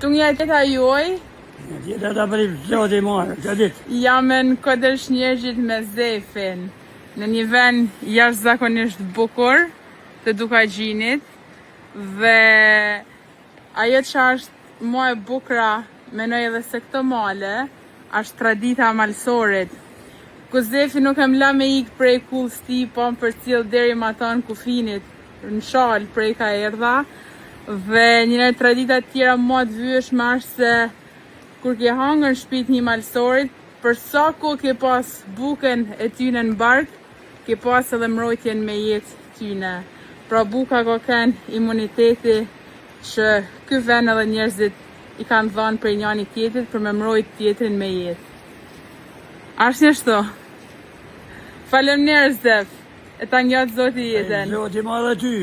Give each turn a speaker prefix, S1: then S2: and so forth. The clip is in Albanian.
S1: Tu nga jeta juaj?
S2: Jeta ta për i ploti marë, që ditë.
S1: Jam në Kodër Shnjergjit me Zefin, në një vend jashtëzakonisht bukur të Dukagjinit, dhe ajo që është më e bukra, menoj edhe se këto male, është tradita malsorit, ku Zefi nuk e mla me ikë prej kullës ti, po më përcjell deri ma tonë kufinit, në shalë prej ka erdha, dhe një tradita tjera më të vyeshme është se kur ke hangër në shtëpitë një malsorit, për sa kohë ke pas bukën e tyne në bark, ke pas edhe mbrojtjen me jetë tyne. Pra buka ka kënë imuniteti që ky vend edhe njerëzit i kanë dhënë për njëri tjetrit për me mbrojt tjetrin me jetë. Ashtë një shto. Falem njerëz Zef, e ta njotë Zoti jetën.
S2: Zoti ma dhe ty.